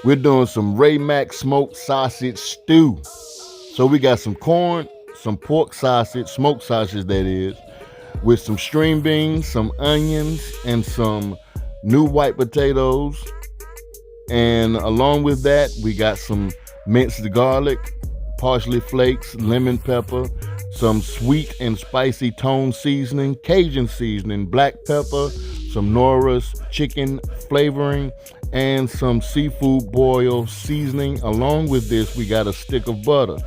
We're doing some Mack smoked sausage stew. So we got some corn, some pork sausage, smoked sausage that is, with some string beans, some onions, and some new white potatoes. And along with that, we got some minced garlic, parsley flakes, lemon pepper, some sweet and spicy tone seasoning, Cajun seasoning, black pepper, some Knorr's chicken flavoring, and some seafood boil seasoning. Along with this, we got a stick of butter.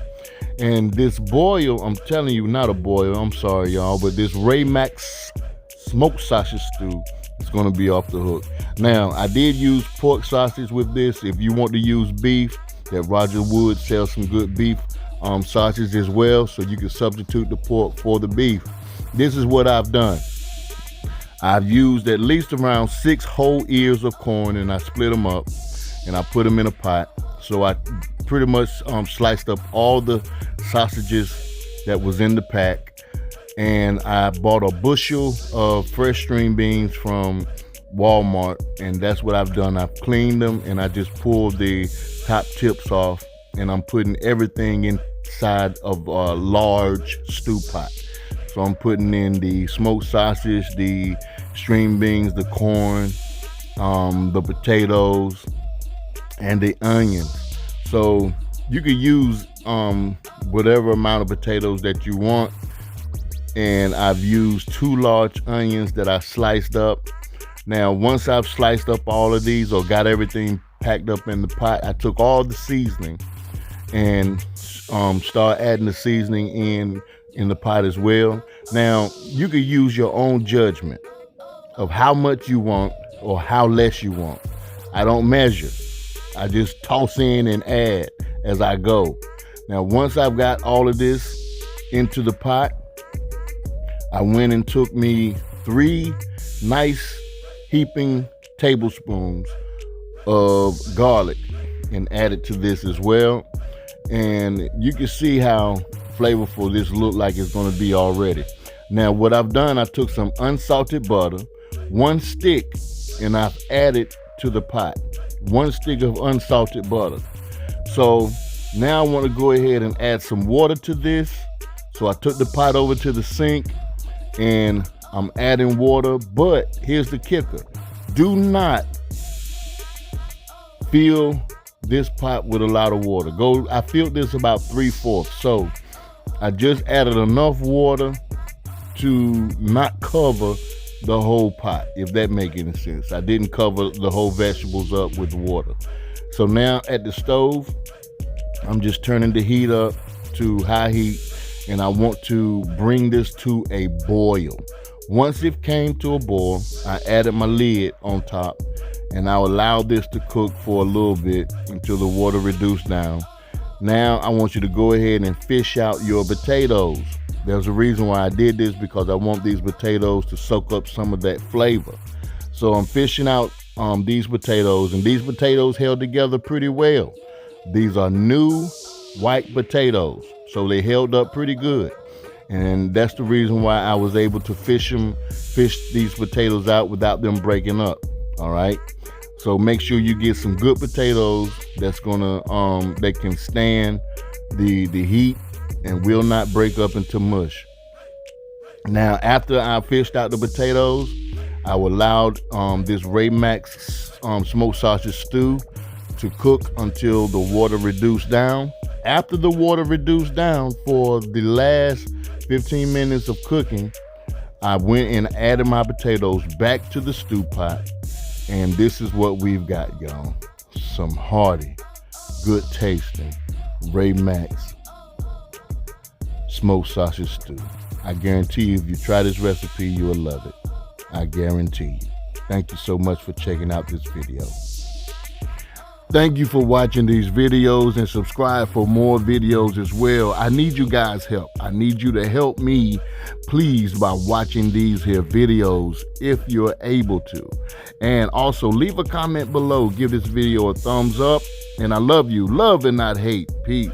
And this boil, I'm telling you, not a boil, I'm sorry y'all, but this Mack smoked sausage stew is gonna be off the hook. Now, I did use pork sausage with this. If you want to use beef, that Rogerwood sells some good beef sausage as well, so you can substitute the pork for the beef. This is what I've done. I've used at least around 6 whole ears of corn, and I split them up and I put them in a pot. So I pretty much sliced up all the sausages that was in the pack, and I bought a bushel of fresh string beans from Walmart, and that's what I've done. I've cleaned them and I just pulled the top tips off, and I'm putting everything inside of a large stew pot. So I'm putting in the smoked sausage, the string beans, the corn, the potatoes, and the onions. So you could use whatever amount of potatoes that you want. And I've used 2 large onions that I sliced up. Now, once I've sliced up all of these or got everything packed up in the pot, I took all the seasoning and start adding the seasoning in the pot as well. Now, you could use your own judgment of how much you want or how less you want. I don't measure. I just toss in and add as I go. Now, once I've got all of this into the pot, I went and took me 3 nice heaping tablespoons of garlic and added to this as well. And you can see how flavorful this look like it's going to be already. Now, what I've done, I took some unsalted butter, 1 stick, and I've added to the pot 1 stick of unsalted butter. So now I want to go ahead and add some water to this. So I took the pot over to the sink and I'm adding water, but here's the kicker. Do not fill this pot with a lot of water. I filled this about 3/4. So I just added enough water to not cover the whole pot, if that makes any sense. I didn't cover the whole vegetables up with water. So now at the stove, I'm just turning the heat up to high heat, and I want to bring this to a boil. Once it came to a boil, I added my lid on top, and I allowed this to cook for a little bit until the water reduced down. Now I want you to go ahead and fish out your potatoes. There's a reason why I did this, because I want these potatoes to soak up some of that flavor. So I'm fishing out these potatoes, and these potatoes held together pretty well. These are new white potatoes, so they held up pretty good. And that's the reason why I was able to fish these potatoes out without them breaking up. All right. So make sure you get some good potatoes that's gonna that can stand the heat and will not break up into mush. Now, after I fished out the potatoes, I allowed this Mack smoked sausage stew to cook until the water reduced down. After the water reduced down for the last 15 minutes of cooking, I went and added my potatoes back to the stew pot. And this is what we've got, y'all. Some hearty, good tasting Mack smoked sausage stew. I guarantee you, if you try this recipe, you will love it. I guarantee you. Thank you so much for checking out this video. Thank you for watching these videos, and subscribe for more videos as well. I need you guys' help. I need you to help me, please, by watching these here videos if you're able to. And also leave a comment below. Give this video a thumbs up. And I love you. Love and not hate. Peace.